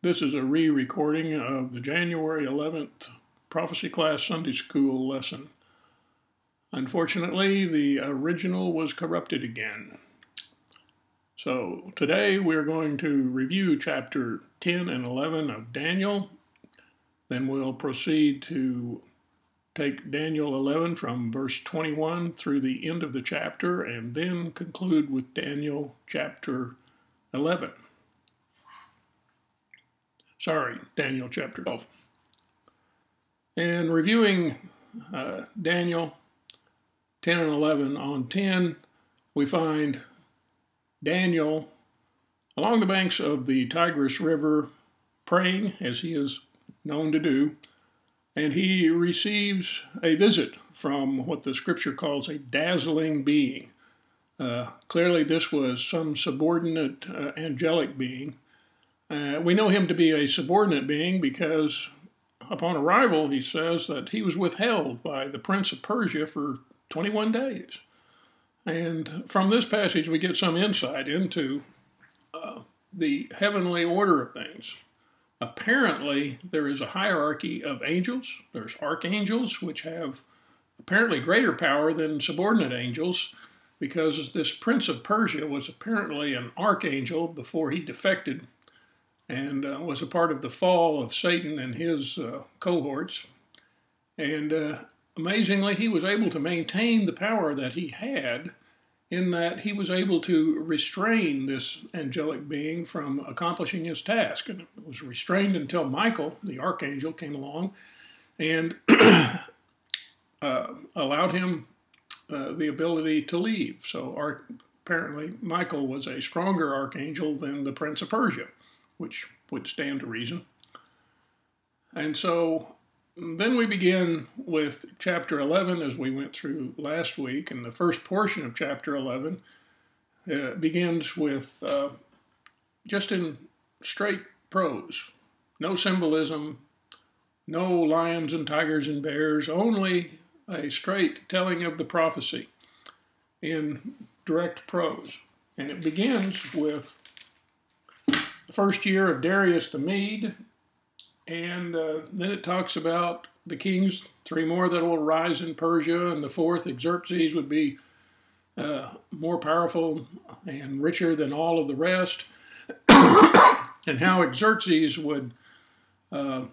This is a re-recording of the January 11th Prophecy Class Sunday School lesson. Unfortunately, the original was corrupted again. So today we're going to review chapter 10 and 11 of Daniel. Then we'll proceed to take Daniel 11 from verse 21 through the end of the chapter and then conclude with Daniel chapter 11. Daniel chapter 12. And reviewing Daniel 10 and 11, on 10, we find Daniel along the banks of the Tigris River praying, as he is known to do, and he receives a visit from what the scripture calls a dazzling being. Clearly, this was some subordinate angelic being. We know him to be a subordinate being because upon arrival, he says that he was withheld by the Prince of Persia for 21 days. And from this passage, we get some insight into the heavenly order of things. Apparently, there is a hierarchy of angels. There's archangels, which have apparently greater power than subordinate angels, because this Prince of Persia was apparently an archangel before he defected and was a part of the fall of Satan and his cohorts. And amazingly, he was able to maintain the power that he had, in that he was able to restrain this angelic being from accomplishing his task. And it was restrained until Michael, the archangel, came along and allowed him the ability to leave. So apparently Michael was a stronger archangel than the Prince of Persia, which would stand to reason. And so then we begin with chapter 11 as we went through last week, and the first portion of chapter 11 begins with just in straight prose. No symbolism, no lions and tigers and bears, only a straight telling of the prophecy in direct prose. And it begins with the first year of Darius the Mede, and then it talks about the kings, three more that will rise in Persia, and the fourth, Xerxes, would be more powerful and richer than all of the rest, and how Xerxes would come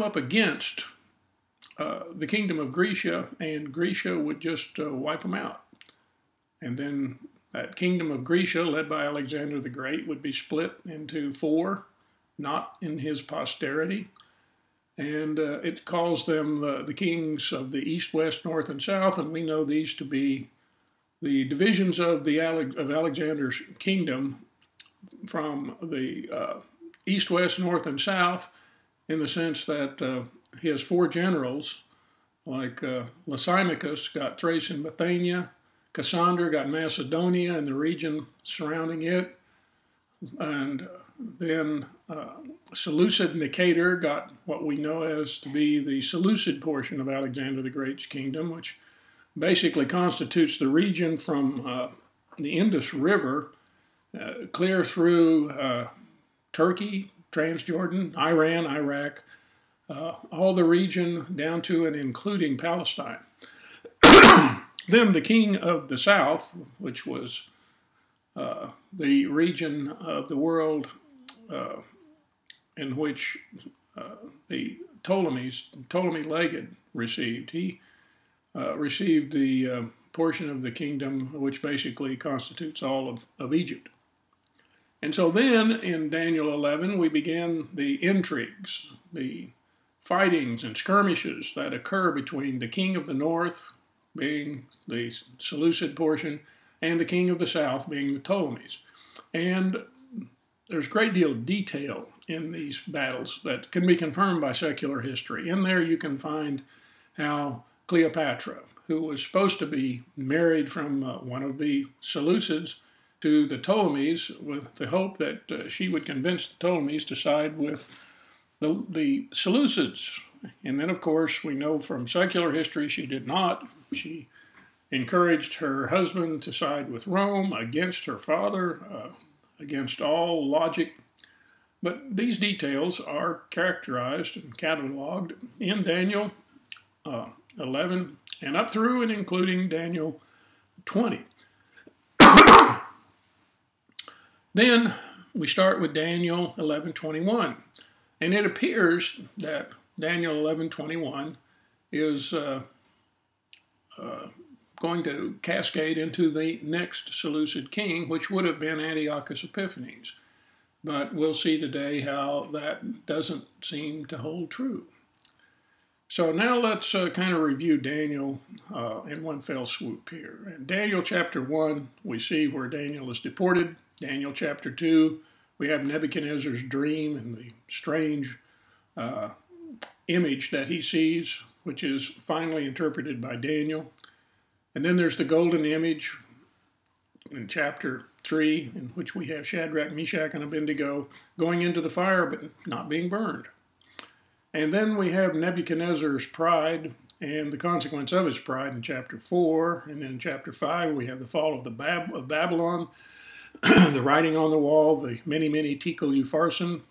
up against the kingdom of Grecia, and Grecia would just wipe them out. And then that kingdom of Grecia, led by Alexander the Great, would be split into four, not in his posterity. And it calls them the kings of the east, west, north, and south, and we know these to be the divisions of Alexander's kingdom from the east, west, north, and south, in the sense that he has four generals, like Lysimachus got Thrace and Bithynia, Cassander got Macedonia and the region surrounding it, and then Seleucid Nicator got what we know as to be the Seleucid portion of Alexander the Great's kingdom, which basically constitutes the region from the Indus River clear through Turkey, Transjordan, Iran, Iraq, all the region down to and including Palestine. Then the king of the south, which was the region of the world in which the Ptolemy Leged received. He received the portion of the kingdom which basically constitutes all of Egypt. And so then in Daniel 11 we begin the intrigues, the fightings and skirmishes that occur between the king of the north, being the Seleucid portion, and the king of the south, being the Ptolemies. And there's a great deal of detail in these battles that can be confirmed by secular history. In there you can find how Cleopatra, who was supposed to be married from one of the Seleucids to the Ptolemies, with the hope that she would convince the Ptolemies to side with the Seleucids. And then, of course, we know from secular history she did not. She encouraged her husband to side with Rome against her father, against all logic. But these details are characterized and cataloged in Daniel 11 and up through and including Daniel 20. Then we start with Daniel 11:21, and it appears that Daniel 11:21 is going to cascade into the next Seleucid king, which would have been Antiochus Epiphanes. But we'll see today how that doesn't seem to hold true. So now let's kind of review Daniel in one fell swoop here. In Daniel chapter 1, we see where Daniel is deported. Daniel chapter 2, we have Nebuchadnezzar's dream and the strange image that he sees, which is finally interpreted by Daniel. And then there's the golden image in chapter 3, in which we have Shadrach, Meshach, and Abednego going into the fire but not being burned. And then we have Nebuchadnezzar's pride and the consequence of his pride in chapter 4. And then in chapter 5, we have the fall of Babylon, the writing on the wall, the many, many Tekel-Upharsin.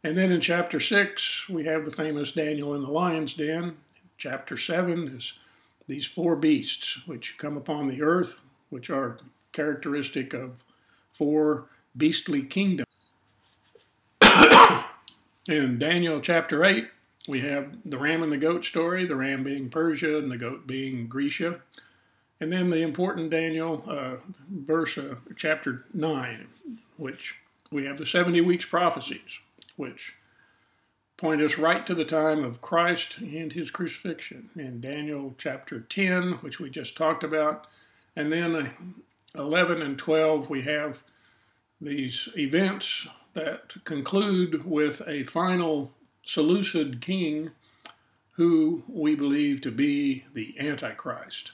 And then in chapter 6, we have the famous Daniel in the lion's den. Chapter 7 is these 4 beasts which come upon the earth, which are characteristic of 4 beastly kingdoms. In Daniel chapter 8, we have the ram and the goat story, the ram being Persia and the goat being Grecia. And then the important Daniel chapter 9, which we have the 70 weeks prophecies, which point us right to the time of Christ and his crucifixion. In Daniel chapter 10, which we just talked about, and then 11 and 12, we have these events that conclude with a final Seleucid king who we believe to be the Antichrist.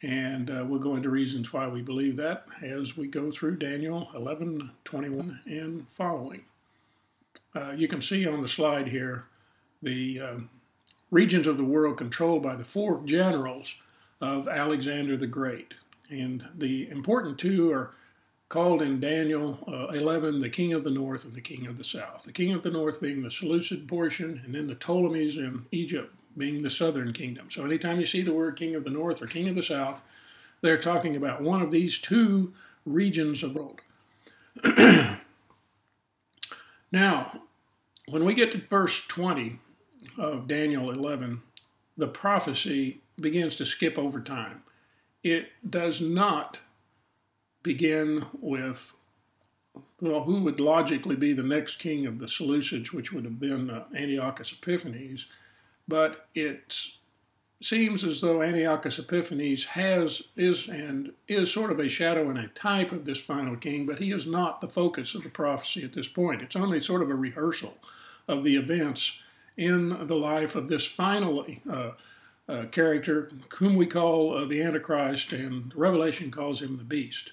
And we'll go into reasons why we believe that as we go through Daniel 11:21 and following. You can see on the slide here the regions of the world controlled by the 4 generals of Alexander the Great. And the important 2 are called in Daniel 11 the king of the north and the king of the south. The king of the north being the Seleucid portion, and then the Ptolemies in Egypt being the southern kingdom. So anytime you see the word king of the north or king of the south, they're talking about one of these 2 regions of the world. Now, when we get to verse 20 of Daniel 11, the prophecy begins to skip over time. It does not begin with, well, who would logically be the next king of the Seleucids, which would have been Antiochus Epiphanes, but it seems as though Antiochus Epiphanes is sort of a shadow and a type of this final king, but he is not the focus of the prophecy at this point. It's only sort of a rehearsal of the events in the life of this final character, whom we call the Antichrist, and Revelation calls him the beast.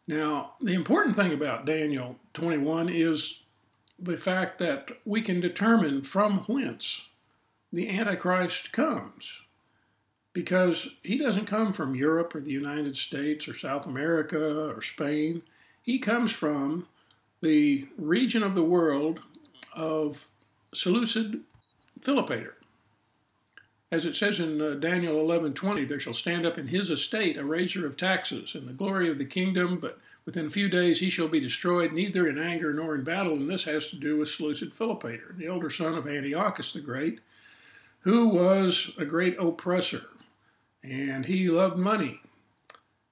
Now, the important thing about Daniel 21 is the fact that we can determine from whence the Antichrist comes, because he doesn't come from Europe or the United States or South America or Spain. He comes from the region of the world of Seleucid Philopator. As it says in Daniel 11:20, there shall stand up in his estate a raiser of taxes in the glory of the kingdom, but within a few days he shall be destroyed, neither in anger nor in battle. And this has to do with Seleucid Philopator, the elder son of Antiochus the Great, who was a great oppressor, and he loved money.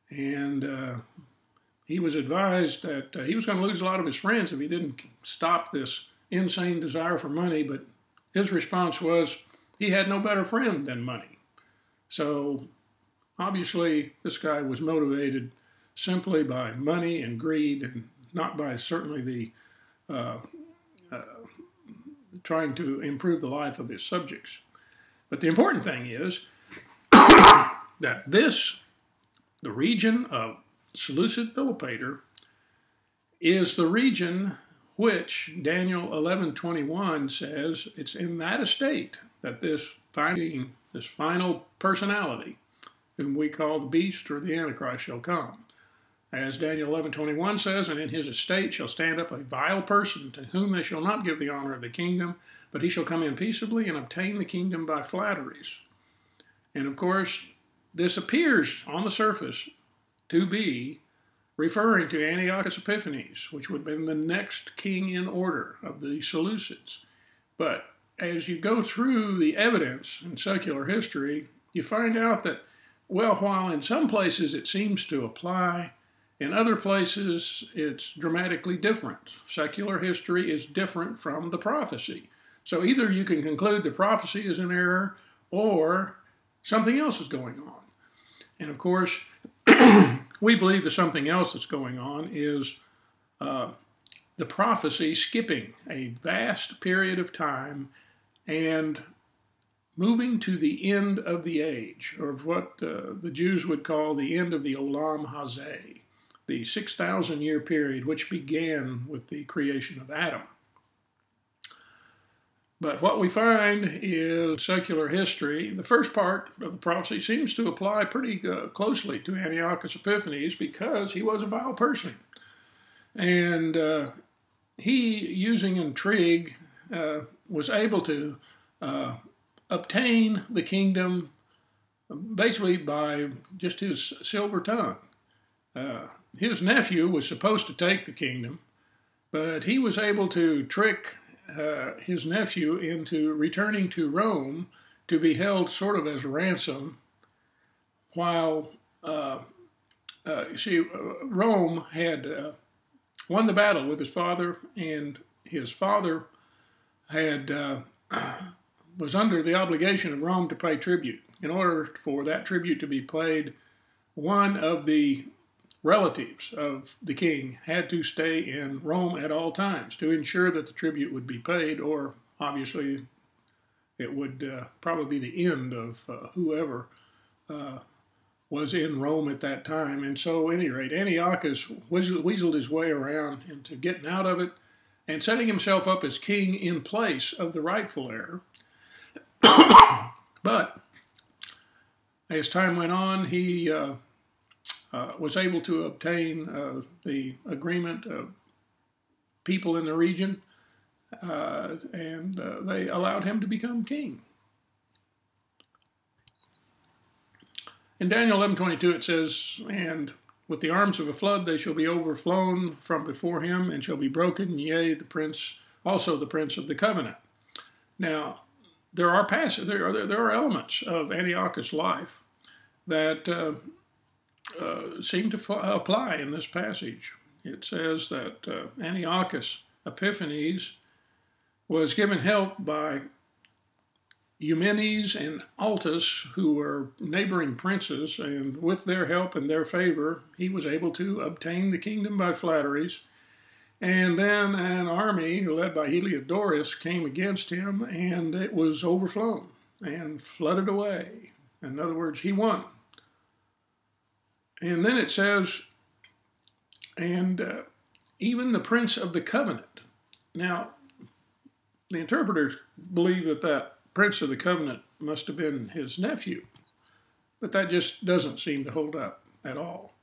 And he was advised that he was going to lose a lot of his friends if he didn't stop this insane desire for money, but his response was, he had no better friend than money. So obviously this guy was motivated simply by money and greed, and not by certainly the trying to improve the life of his subjects. But the important thing is that the region of Seleucid Philopator, is the region which Daniel 11:21 says it's in that estate that this final personality, whom we call the beast or the Antichrist, shall come. As Daniel 11:21 says, and in his estate shall stand up a vile person, to whom they shall not give the honor of the kingdom, but he shall come in peaceably and obtain the kingdom by flatteries. And of course, this appears on the surface to be referring to Antiochus Epiphanes, which would have been the next king in order of the Seleucids. But as you go through the evidence in secular history, you find out that, well, while in some places it seems to apply, in other places it's dramatically different. Secular history is different from the prophecy. So either you can conclude the prophecy is an error or something else is going on. And of course, we believe that something else that's going on is the prophecy skipping a vast period of time and moving to the end of the age, or what the Jews would call the end of the Olam Hazeh, the 6,000-year period which began with the creation of Adam. But what we find is secular history. The first part of the prophecy seems to apply pretty closely to Antiochus Epiphanes because he was a vile person. And he, using intrigue, was able to obtain the kingdom basically by just his silver tongue. His nephew was supposed to take the kingdom, but he was able to trick his nephew into returning to Rome to be held sort of as ransom while, Rome had won the battle with his father, and his father had was under the obligation of Rome to pay tribute. In order for that tribute to be paid, one of the relatives of the king had to stay in Rome at all times to ensure that the tribute would be paid, or obviously it would probably be the end of whoever was in Rome at that time. And so, at any rate, Antiochus weaseled his way around into getting out of it and setting himself up as king in place of the rightful heir. But as time went on, he was able to obtain the agreement of people in the region, and they allowed him to become king. In Daniel 11:22 it says, and with the arms of a flood they shall be overflown from before him, and shall be broken, yea, the prince, also the prince of the covenant. Now, there are elements of Antiochus' life that seem to apply in this passage. It says that Antiochus Epiphanes was given help by Eumenes and Altus, who were neighboring princes, and with their help and their favor, he was able to obtain the kingdom by flatteries. And then an army led by Heliodorus came against him, and it was overflown and flooded away. In other words, he won. And then it says, and even the prince of the covenant. Now, the interpreters believe that that prince of the covenant must have been his nephew, but that just doesn't seem to hold up at all.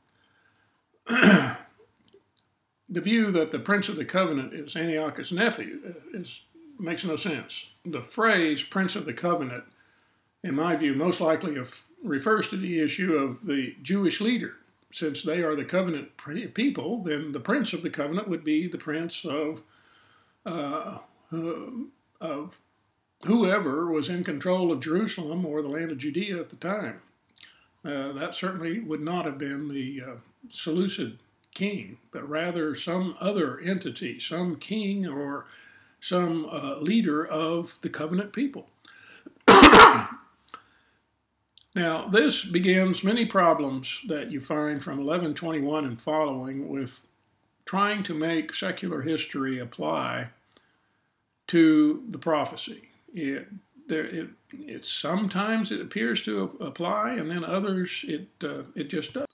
The view that the prince of the covenant is Antiochus' nephew makes no sense. The phrase prince of the covenant, in my view, most likely refers to the issue of the Jewish leader. Since they are the covenant people, then the prince of the covenant would be the prince of whoever was in control of Jerusalem or the land of Judea at the time. That certainly would not have been the Seleucid king, but rather some other entity, some king or some leader of the covenant people. Now, this begins many problems that you find from 1121 and following with trying to make secular history apply to the prophecy. Sometimes it appears to apply, and then others it just doesn't.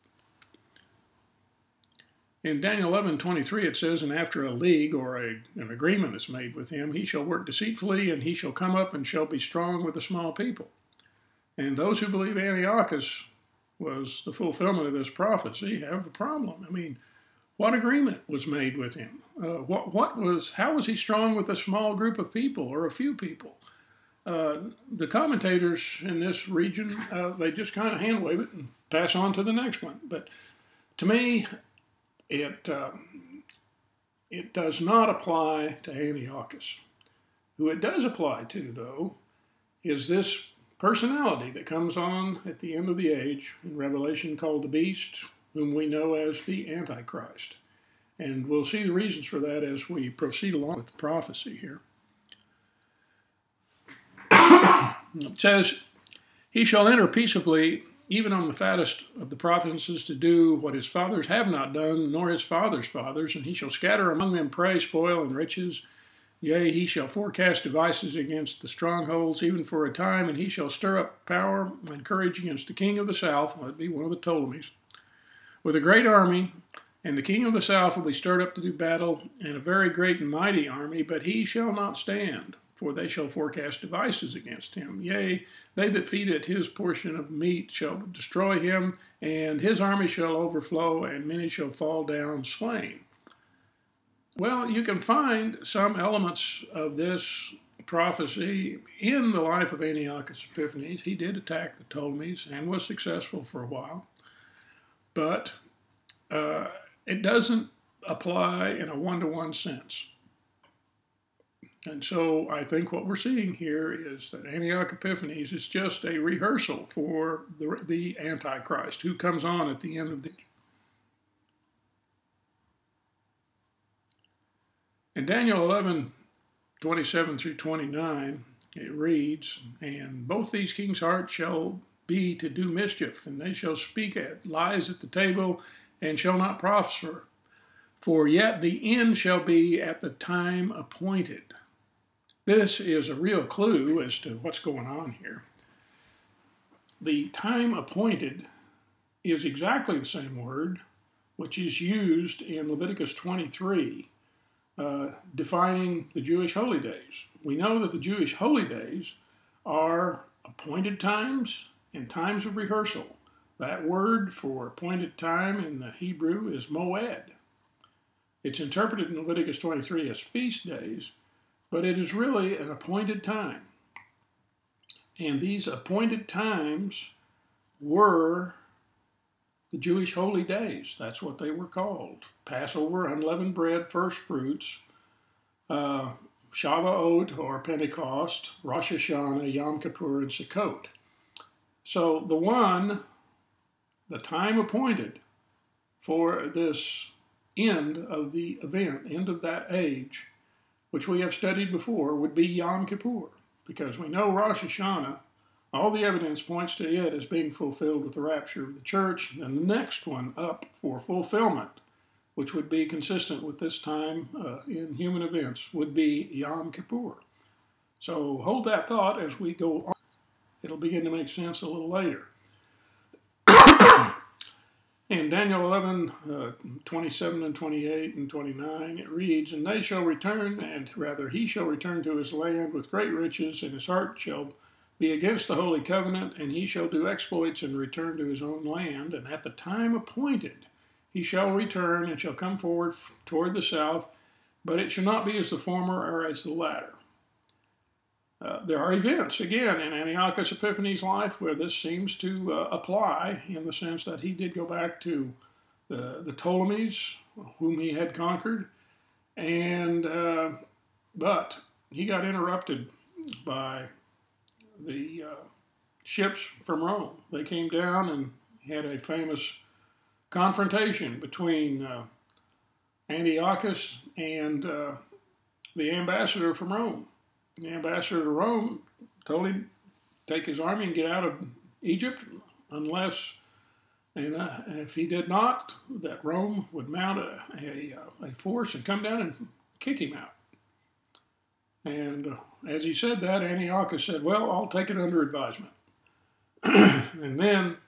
In Daniel 11:23 it says, and after a league or an agreement is made with him, he shall work deceitfully, and he shall come up and shall be strong with the small people. And those who believe Antiochus was the fulfillment of this prophecy, have a problem. I mean, what agreement was made with him? How was he strong with a small group of people or a few people? The commentators in this region, they just kind of hand wave it and pass on to the next one. But to me, it does not apply to Antiochus. Who it does apply to, though, is this personality that comes on at the end of the age in Revelation called the Beast, whom we know as the Antichrist. And we'll see the reasons for that as we proceed along with the prophecy here. It says, he shall enter peaceably, even on the fattest of the provinces, to do what his fathers have not done, nor his fathers' fathers, and he shall scatter among them prey, spoil, and riches. Yea, he shall forecast devices against the strongholds, even for a time, and he shall stir up power and courage against the king of the south, that would be one of the Ptolemies, with a great army, and the king of the south will be stirred up to do battle, and a very great and mighty army, but he shall not stand, for they shall forecast devices against him. Yea, they that feed at his portion of meat shall destroy him, and his army shall overflow, and many shall fall down slain. Well, you can find some elements of this prophecy in the life of Antiochus Epiphanes. He did attack the Ptolemies and was successful for a while, but it doesn't apply in a one-to-one sense. And so I think what we're seeing here is that Antiochus Epiphanes is just a rehearsal for the Antichrist who comes on at the end of the... In Daniel 11:27 through 29, it reads, and both these kings' hearts shall be to do mischief, and they shall speak lies at the table, and shall not prosper. For yet the end shall be at the time appointed. This is a real clue as to what's going on here. The time appointed is exactly the same word which is used in Leviticus 23, defining the Jewish holy days. We know that the Jewish holy days are appointed times and times of rehearsal. That word for appointed time in the Hebrew is moed. It's interpreted in Leviticus 23 as feast days, but it is really an appointed time. And these appointed times were the Jewish holy days. That's what they were called. Passover, unleavened bread, first fruits, Shavuot or Pentecost, Rosh Hashanah, Yom Kippur, and Sukkot. So the time appointed for this end of the event, end of that age, which we have studied before, would be Yom Kippur, because we know Rosh Hashanah, all the evidence points to it as being fulfilled with the rapture of the church, and the next one up for fulfillment, which would be consistent with this time in human events, would be Yom Kippur. So hold that thought as we go on. It'll begin to make sense a little later. In Daniel 11:27 and 28 and 29, it reads, and they shall return, and rather he shall return to his land with great riches, and his heart shall be against the holy covenant, and he shall do exploits and return to his own land, and at the time appointed he shall return and shall come forward toward the south, but it shall not be as the former or as the latter. There are events, again, in Antiochus Epiphanes' life where this seems to apply in the sense that he did go back to the Ptolemies, whom he had conquered, and but he got interrupted by the ships from Rome. They came down and had a famous confrontation between Antiochus and the ambassador from Rome. The ambassador to Rome told him to take his army and get out of Egypt unless, and if he did not, that Rome would mount a force and come down and kick him out. And as he said that, Antiochus said, well, I'll take it under advisement. And then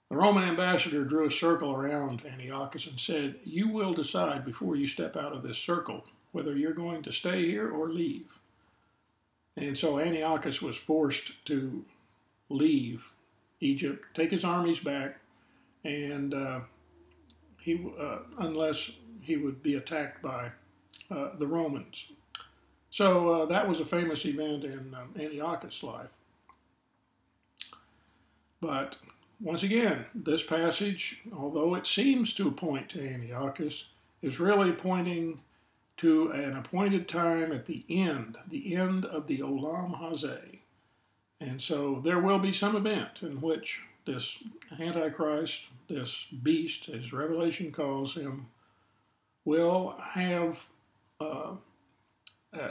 the Roman ambassador drew a circle around Antiochus and said, you will decide before you step out of this circle whether you're going to stay here or leave. And so Antiochus was forced to leave Egypt, take his armies back, and unless he would be attacked by the Romans. So that was a famous event in Antiochus' life. But once again, this passage, although it seems to point to Antiochus, is really pointing to an appointed time at the end of the Olam Hazeh. And so there will be some event in which this Antichrist, this beast, as Revelation calls him, will have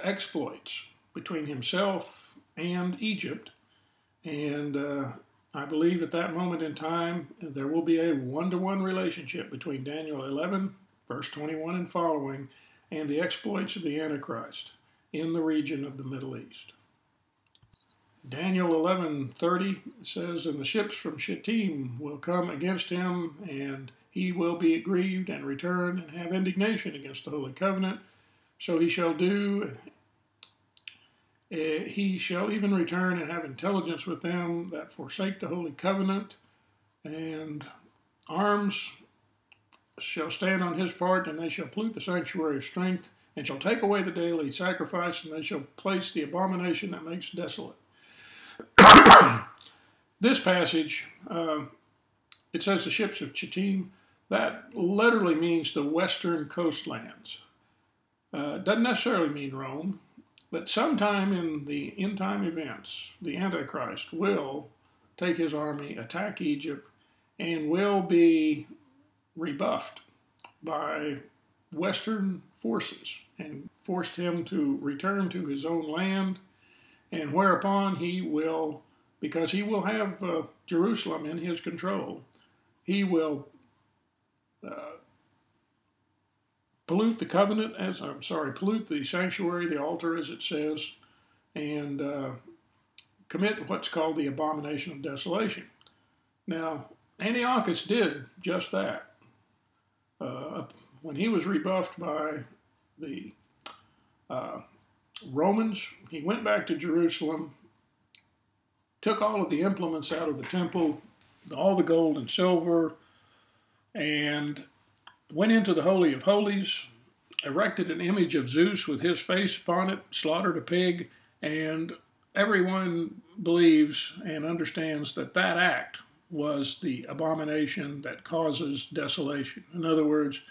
exploits between himself and Egypt. And I believe at that moment in time, there will be a one-to-one relationship between Daniel 11, verse 21 and following, and the exploits of the Antichrist in the region of the Middle East. Daniel 11:30 says, "And the ships from Shittim will come against him, and he will be aggrieved and return and have indignation against the Holy Covenant. So he shall do, he shall even return and have intelligence with them that forsake the Holy Covenant, and arms shall stand on his part, and they shall pollute the sanctuary of strength, and shall take away the daily sacrifice, and they shall place the abomination that makes desolate." This passage, it says the ships of Chittim. That literally means the western coastlands. Doesn't necessarily mean Rome, but sometime in the end-time events, the Antichrist will take his army, attack Egypt, and will be rebuffed by Western forces and forced him to return to his own land, and whereupon he will, because he will have Jerusalem in his control, he will pollute the covenant, pollute the sanctuary, the altar as it says, and commit what's called the abomination of desolation. Now, Antiochus did just that. When he was rebuffed by the Romans, he went back to Jerusalem, took all of the implements out of the temple, all the gold and silver, and went into the Holy of Holies, erected an image of Zeus with his face upon it, slaughtered a pig, and everyone believes and understands that that act was the abomination that causes desolation. In other words,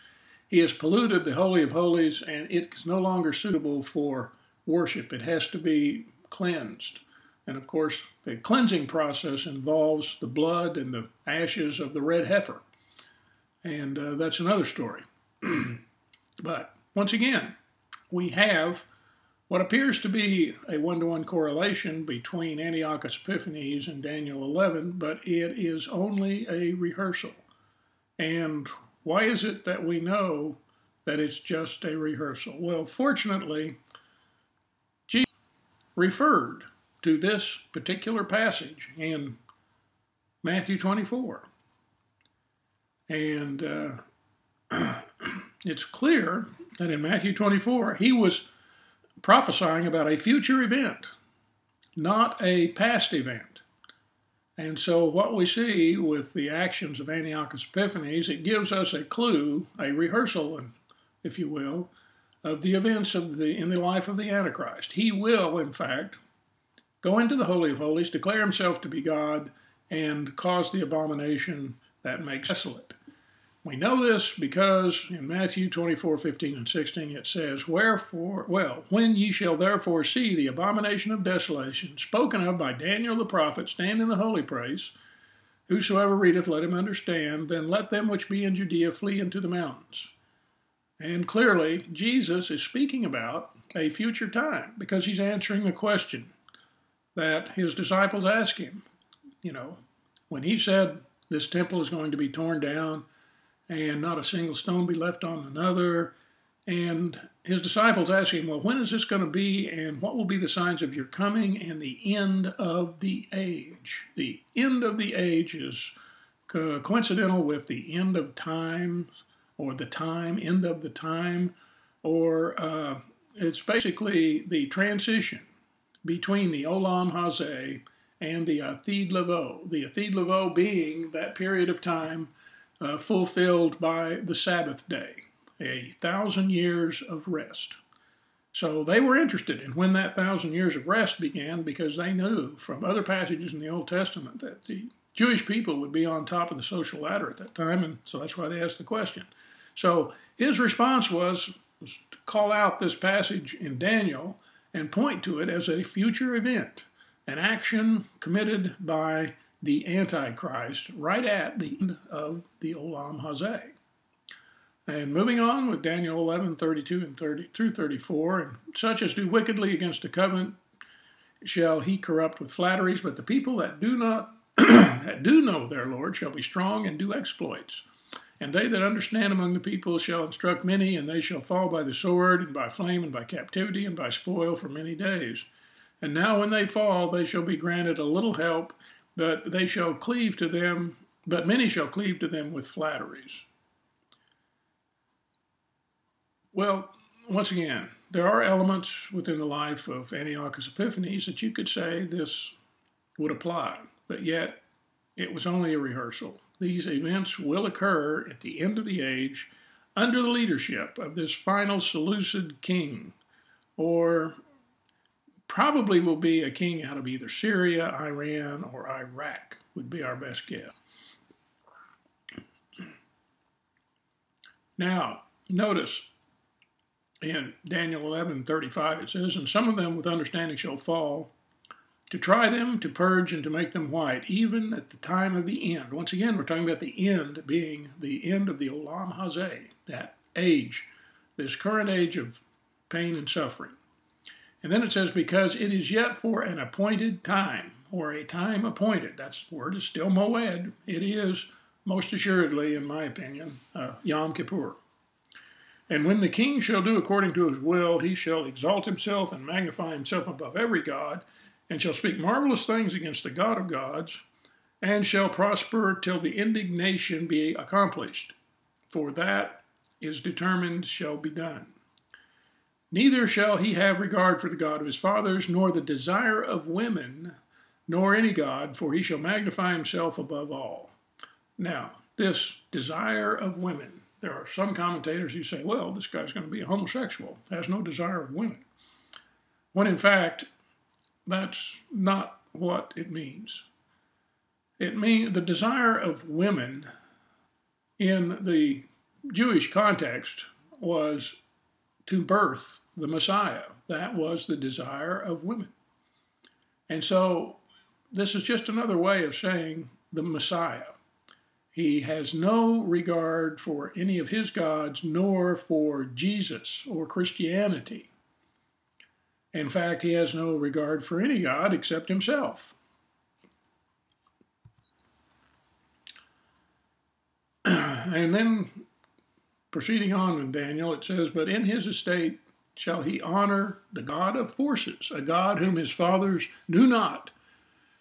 he has polluted the Holy of Holies, and it's no longer suitable for worship. It has to be cleansed. And of course, the cleansing process involves the blood and the ashes of the red heifer. And that's another story. But once again, we have what appears to be a one-to-one correlation between Antiochus Epiphanes and Daniel 11, but it is only a rehearsal. And why is it that we know that it's just a rehearsal? Well, fortunately, Jesus referred to this particular passage in Matthew 24. And it's clear that in Matthew 24, he was prophesying about a future event, not a past event. And so what we see with the actions of Antiochus Epiphanes, it gives us a clue, a rehearsal, if you will, of the events in the life of the Antichrist. He will, in fact, go into the Holy of Holies, declare himself to be God, and cause the abomination that makes desolate. We know this because in Matthew 24:15 and 16 it says, when ye shall therefore see the abomination of desolation, spoken of by Daniel the prophet, stand in the holy place, whosoever readeth, let him understand, then let them which be in Judea flee into the mountains. And clearly, Jesus is speaking about a future time because he's answering the question that his disciples asked him. You know, when he said this temple is going to be torn down, and not a single stone be left on another. And his disciples asked him, well, when is this going to be, and what will be the signs of your coming and the end of the age? The end of the age is coincidental with the end of time, or end of the time, or it's basically the transition between the Olam Hazeh and the Athid Levo. The Athid Levo being that period of time fulfilled by the Sabbath day, 1,000 years of rest. So they were interested in when that 1,000 years of rest began because they knew from other passages in the Old Testament that the Jewish people would be on top of the social ladder at that time, and so that's why they asked the question. So his response was to call out this passage in Daniel and point to it as a future event, an action committed by the Antichrist right at the end of the Olam Hazeh. And moving on with Daniel 11:32 and 30 through 34, and such as do wickedly against the covenant shall he corrupt with flatteries, but the people that do not that do know their Lord shall be strong and do exploits. And they that understand among the people shall instruct many, and they shall fall by the sword, and by flame, and by captivity, and by spoil for many days. And now when they fall, they shall be granted a little help, but they shall cleave to them, but many shall cleave to them with flatteries. Well, once again, there are elements within the life of Antiochus Epiphanes that you could say this would apply, but yet it was only a rehearsal. These events will occur at the end of the age under the leadership of this final Seleucid king, or probably will be a king out of either Syria, Iran, or Iraq, would be our best guess. Now, notice in Daniel 11:35 it says, and some of them with understanding shall fall, to try them, to purge, and to make them white, even at the time of the end. Once again, we're talking about the end being the end of the Olam Hazeh, that age, this current age of pain and suffering. And then it says, because it is yet for an appointed time, or a time appointed. That word is still moed. It is, most assuredly, in my opinion, Yom Kippur. And when the king shall do according to his will, he shall exalt himself and magnify himself above every god, and shall speak marvelous things against the God of gods, and shall prosper till the indignation be accomplished. For that is determined shall be done. Neither shall he have regard for the God of his fathers, nor the desire of women, nor any god, for he shall magnify himself above all. Now, this desire of women, there are some commentators who say, well, this guy's going to be a homosexual, has no desire of women. When in fact, that's not what it means. It means the desire of women in the Jewish context was to birth the Messiah. That was the desire of women. And so this is just another way of saying the Messiah. He has no regard for any of his gods, nor for Jesus or Christianity. In fact, he has no regard for any god except himself. And then, proceeding on in Daniel, it says, but in his estate shall he honor the God of forces, a God whom his fathers knew not.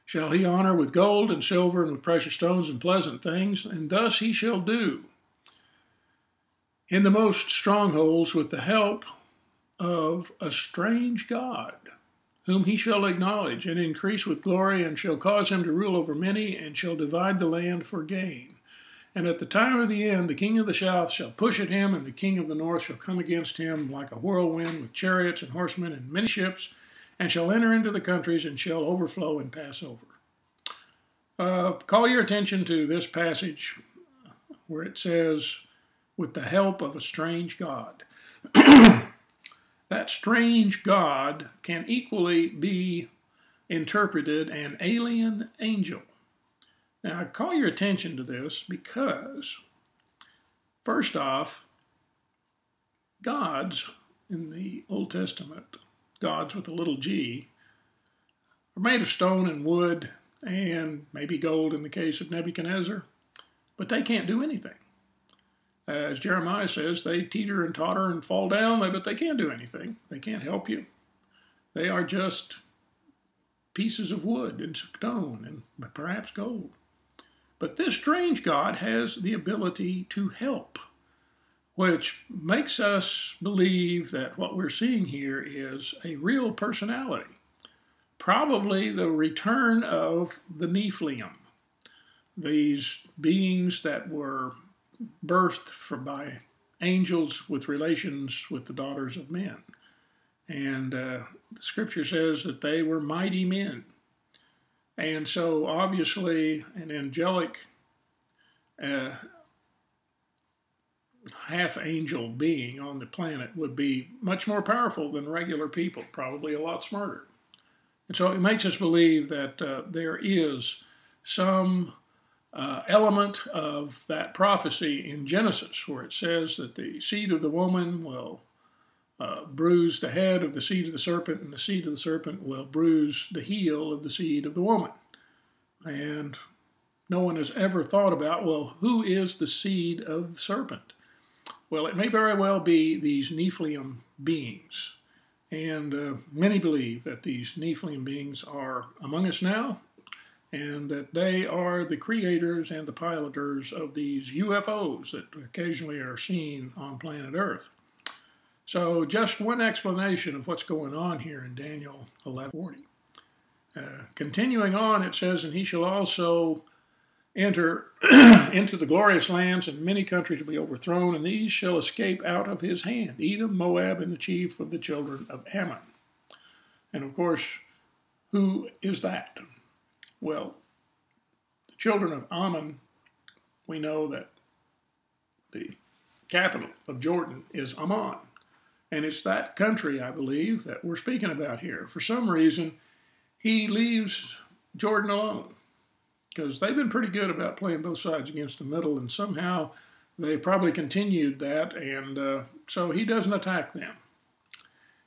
Shall he honor with gold and silver and with precious stones and pleasant things, and thus he shall do in the most strongholds with the help of a strange God, whom he shall acknowledge and increase with glory, and shall cause him to rule over many, and shall divide the land for gain. And at the time of the end, the king of the south shall push at him, and the king of the north shall come against him like a whirlwind with chariots and horsemen and many ships, and shall enter into the countries and shall overflow and pass over. Call your attention to this passage where it says, with the help of a strange God. That strange God can equally be interpreted an alien angel. Now, I call your attention to this because, first off, gods in the Old Testament, gods with a little g, are made of stone and wood and maybe gold in the case of Nebuchadnezzar, but they can't do anything. As Jeremiah says, they teeter and totter and fall down, but they can't do anything. They can't help you. They are just pieces of wood and stone and perhaps gold. But this strange God has the ability to help, which makes us believe that what we're seeing here is a real personality. probably the return of the Nephilim, these beings that were birthed by angels with relations with the daughters of men. And the scripture says that they were mighty men. And so obviously an angelic half-angel being on the planet would be much more powerful than regular people, probably a lot smarter. And so it makes us believe that there is some element of that prophecy in Genesis where it says that the seed of the woman will bruise the head of the seed of the serpent, and the seed of the serpent will bruise the heel of the seed of the woman. And no one has ever thought about, well, who is the seed of the serpent? Well, it may very well be these Nephilim beings. And many believe that these Nephilim beings are among us now, and that they are the creators and the piloters of these UFOs that occasionally are seen on planet Earth. So just one explanation of what's going on here in Daniel 11:40. Continuing on, it says, and he shall also enter into the glorious lands, and many countries will be overthrown, and these shall escape out of his hand, Edom, Moab, and the chief of the children of Ammon. And of course, who is that? Well, the children of Ammon, we know that the capital of Jordan is Amman. And it's that country, I believe, that we're speaking about here. For some reason, he leaves Jordan alone, because they've been pretty good about playing both sides against the middle, and somehow they probably continued that, and so he doesn't attack them.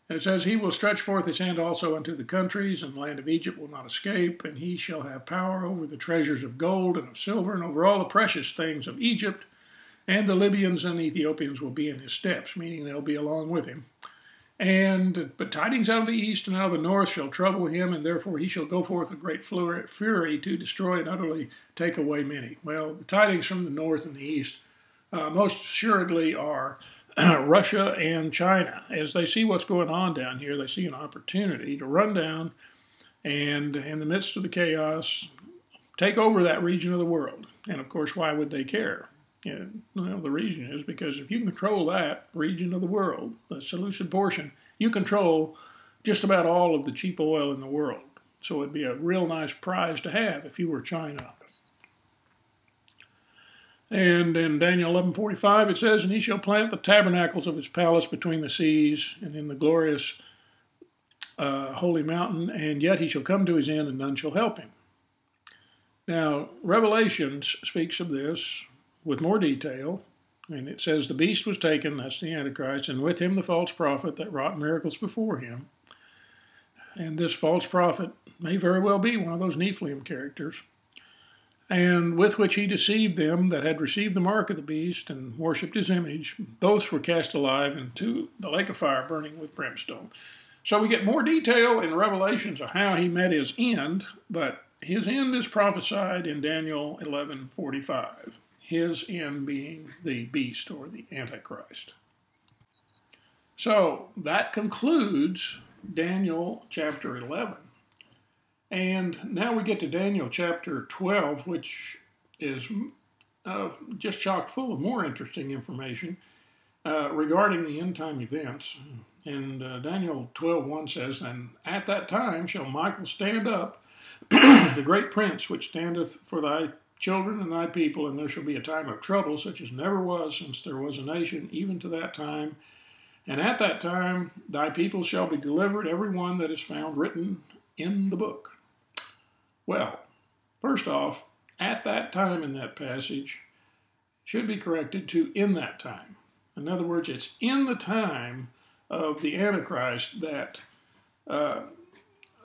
And it says, he will stretch forth his hand also unto the countries, and the land of Egypt will not escape, and he shall have power over the treasures of gold and of silver, and over all the precious things of Egypt, and the Libyans and Ethiopians will be in his steps, meaning they'll be along with him. But tidings out of the east and out of the north shall trouble him, and therefore he shall go forth with great fury to destroy and utterly take away many. Well, the tidings from the north and the east most assuredly are Russia and China. As they see what's going on down here, they see an opportunity to run down and, in the midst of the chaos, take over that region of the world. And of course, why would they care? Well, the reason is because if you control that region of the world, the Seleucid portion, you control just about all of the cheap oil in the world. So it'd be a real nice prize to have if you were China. And in Daniel 11:45 it says, and he shall plant the tabernacles of his palace between the seas and in the glorious holy mountain, and yet he shall come to his end and none shall help him. Now, Revelations speaks of this with more detail, and it says the beast was taken, that's the Antichrist, and with him the false prophet that wrought miracles before him. And this false prophet may very well be one of those Nephilim characters, and with which he deceived them that had received the mark of the beast and worshipped his image. Both were cast alive into the lake of fire burning with brimstone. So we get more detail in Revelations of how he met his end, but his end is prophesied in Daniel 11:45. His end being the beast or the Antichrist. So that concludes Daniel chapter 11. And now we get to Daniel chapter 12, which is just chock full of more interesting information regarding the end time events. And Daniel 12:1 says, and at that time shall Michael stand up, the great prince which standeth for thy children and thy people, and there shall be a time of trouble such as never was since there was a nation, even to that time. And at that time thy people shall be delivered, every one that is found written in the book. Well, first off, at that time in that passage should be corrected to in that time. In other words, it's in the time of the Antichrist that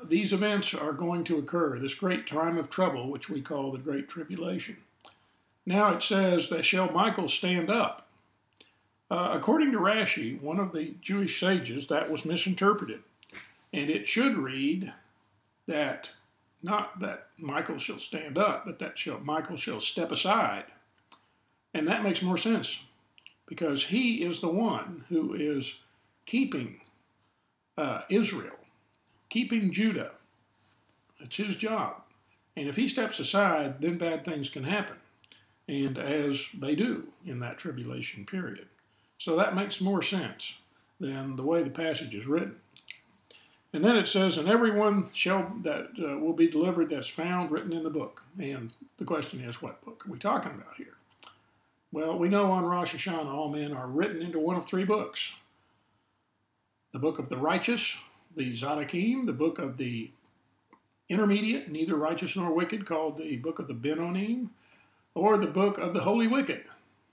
these events are going to occur, this great time of trouble, which we call the Great Tribulation. Now it says that shall Michael stand up. According to Rashi, one of the Jewish sages, that was misinterpreted. And it should read that, not that Michael shall stand up, but that Michael shall step aside. And that makes more sense, because he is the one who is keeping Israel, keeping Judah It's his job. And if he steps aside, then bad things can happen. And as they do in that tribulation period. So that makes more sense than the way the passage is written. And then it says, and everyone that will be delivered that's found written in the book. And the question is, what book are we talking about here? Well, we know on Rosh Hashanah all men are written into one of three books. The book of the righteous, the Tzaddikim, the book of the intermediate, neither righteous nor wicked, called the book of the Benonim, or the book of the holy wicked,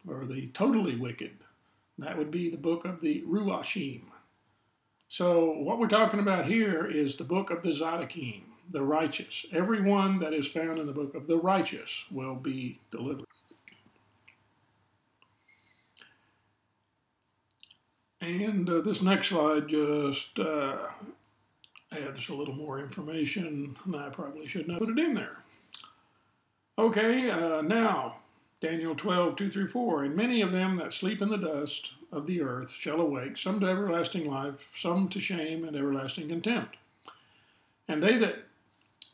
or the totally wicked. That would be the book of the Ruachim. So what we're talking about here is the book of the Tzaddikim, the righteous. Everyone that is found in the book of the righteous will be delivered. And this next slide just adds a little more information, and I probably shouldn't have put it in there. Okay, now, Daniel 12, 2-4, and many of them that sleep in the dust of the earth shall awake, some to everlasting life, some to shame and everlasting contempt. And they that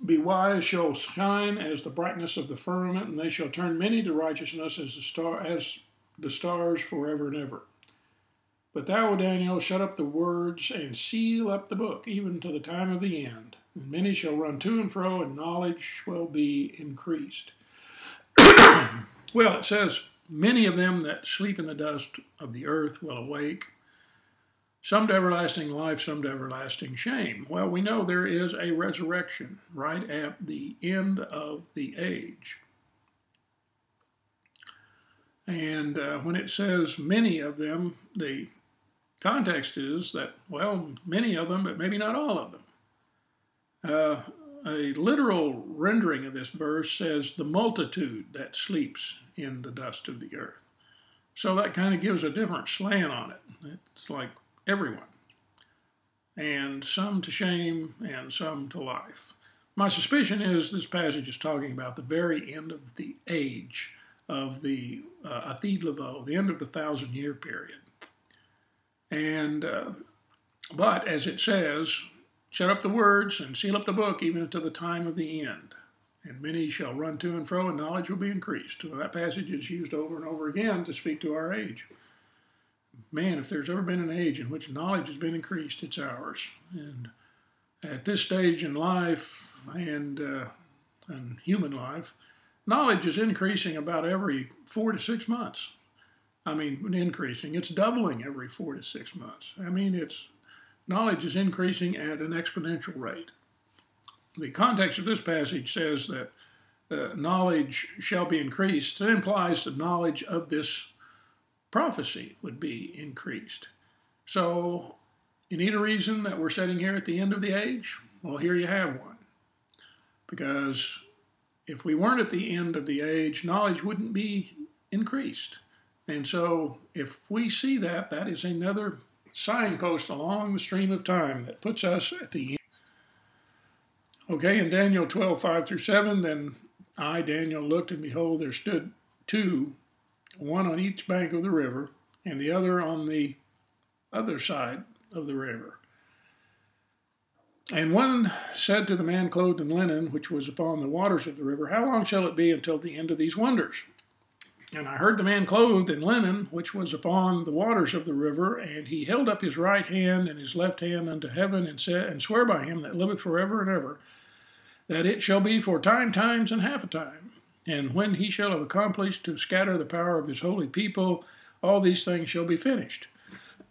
be wise shall shine as the brightness of the firmament, and they shall turn many to righteousness as the stars forever and ever. But thou, O Daniel, shut up the words and seal up the book, even to the time of the end. And many shall run to and fro, and knowledge will be increased. Well, it says, many of them that sleep in the dust of the earth will awake, some to everlasting life, some to everlasting shame. Well, we know there is a resurrection right at the end of the age. And when it says many of them, the context is that, well, many of them, but maybe not all of them. A literal rendering of this verse says the multitude that sleeps in the dust of the earth. So that kind of gives a different slant on it. It's like everyone. And some to shame and some to life. My suspicion is this passage is talking about the very end of the age of the Atid Levo, the end of the 1,000-year period. And, but as it says, shut up the words and seal up the book even until the time of the end. And many shall run to and fro, and knowledge will be increased. So that passage is used over and over again to speak to our age. Man, if there's ever been an age in which knowledge has been increased, it's ours. And at this stage in life and human life, knowledge is increasing about every 4 to 6 months. I mean, increasing. It's doubling every 4 to 6 months. I mean, knowledge is increasing at an exponential rate. The context of this passage says that knowledge shall be increased. It implies the knowledge of this prophecy would be increased. So, you need a reason that we're sitting here at the end of the age? Well, here you have one. Because if we weren't at the end of the age, knowledge wouldn't be increased. And so, if we see that, that is another signpost along the stream of time that puts us at the end. Okay, in Daniel 12, 5-7, then I, Daniel, looked, and behold, there stood two, one on each bank of the river, and the other on the other side of the river. And one said to the man clothed in linen, which was upon the waters of the river, how long shall it be until the end of these wonders? And I heard the man clothed in linen, which was upon the waters of the river, and he held up his right hand and his left hand unto heaven, and said, and swear by him that liveth forever and ever, that it shall be for times, and half a time. And when he shall have accomplished to scatter the power of his holy people, all these things shall be finished.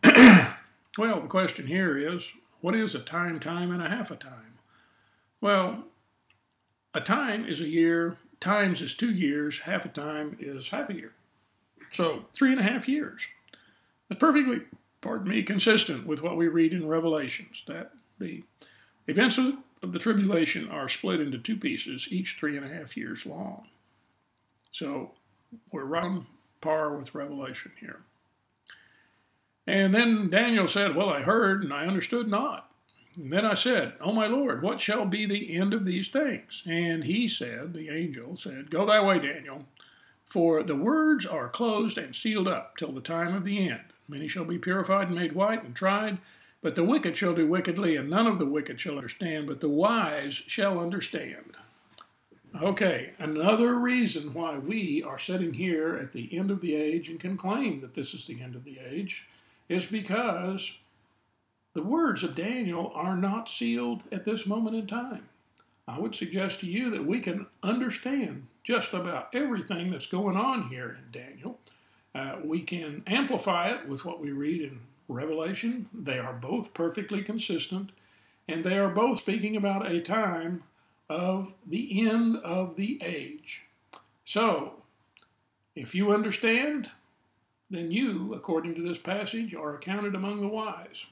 Well, the question here is, what is a time, and a half a time? Well, a time is a year, times is 2 years, half a time is half a year. So 3.5 years. That's perfectly, consistent with what we read in Revelations, that the events of the tribulation are split into 2 pieces, each 3.5 years long. So we're right on par with Revelation here. And then Daniel said, well, I heard and I understood not. And then I said, O my Lord, what shall be the end of these things? And he said, the angel said, go thy way, Daniel, for the words are closed and sealed up till the time of the end. Many shall be purified and made white and tried, But the wicked shall do wickedly, and none of the wicked shall understand, but the wise shall understand. Okay, another reason why we are sitting here at the end of the age and can claim that this is the end of the age is because the words of Daniel are not sealed at this moment in time. I would suggest to you that we can understand just about everything that's going on here in Daniel. We can amplify it with what we read in Revelation. They are both perfectly consistent, and they are both speaking about a time of the end of the age. So, if you understand, then you, according to this passage, are accounted among the wise.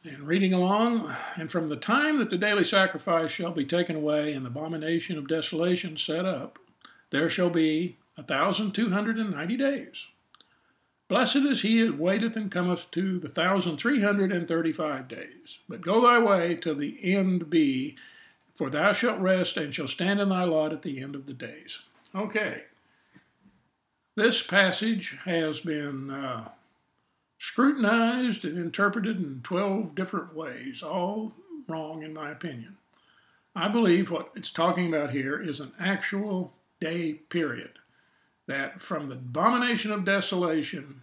And reading along, and from the time that the daily sacrifice shall be taken away and the abomination of desolation set up, there shall be 1,290 days. Blessed is he that waiteth and cometh to the 1,335 days. But go thy way till the end be, for thou shalt rest and shalt stand in thy lot at the end of the days. Okay. This passage has been scrutinized and interpreted in 12 different ways, all wrong in my opinion. I believe what it's talking about here is an actual day period, that from the abomination of desolation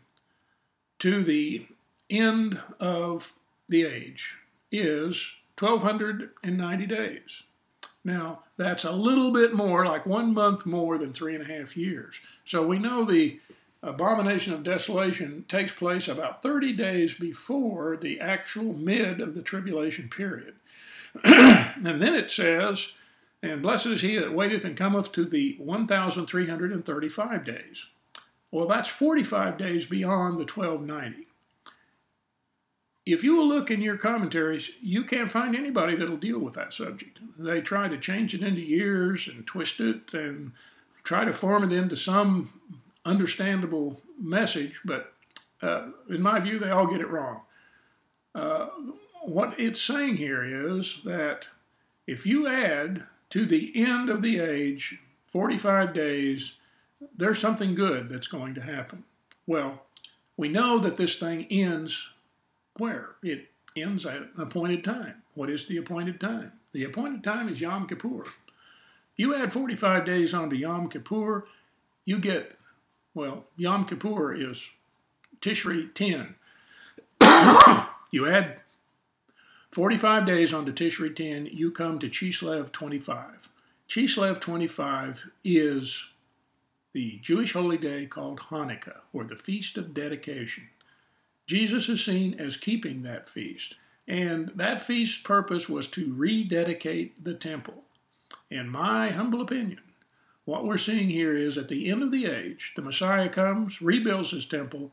to the end of the age is 1,290 days. Now, that's a little bit more, like 1 month more than 3.5 years. So we know the abomination of desolation takes place about 30 days before the actual mid of the tribulation period. And then it says, and blessed is he that waiteth and cometh to the 1,335 days. Well, that's 45 days beyond the 1,290. If you will look in your commentaries, you can't find anybody that'll deal with that subject. They try to change it into years and twist it and try to form it into some understandable message, but in my view, they all get it wrong. What it's saying here is that if you add to the end of the age 45 days, there's something good that's going to happen. Well, we know that this thing ends where? It ends at an appointed time. What is the appointed time? The appointed time is Yom Kippur. You add 45 days onto Yom Kippur, you get, well, Yom Kippur is Tishri 10. You add 45 days onto Tishri 10, you come to Chislev 25. Chislev 25 is the Jewish holy day called Hanukkah, or the Feast of Dedication. Jesus is seen as keeping that feast, and that feast's purpose was to rededicate the temple. In my humble opinion, what we're seeing here is at the end of the age, the Messiah comes, rebuilds his temple,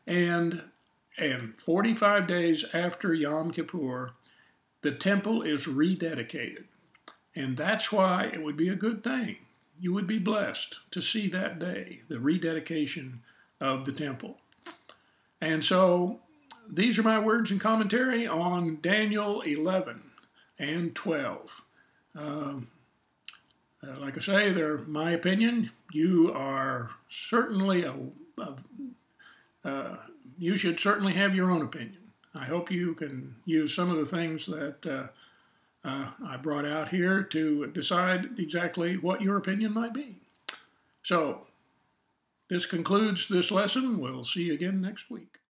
and 45 days after Yom Kippur, the temple is rededicated. And that's why it would be a good thing. You would be blessed to see that day, the rededication of the temple. And so these are my words and commentary on Daniel 11 and 12. Like I say, they're my opinion. You are certainly you should certainly have your own opinion. I hope you can use some of the things that I brought out here to decide exactly what your opinion might be. So, this concludes this lesson. We'll see you again next week.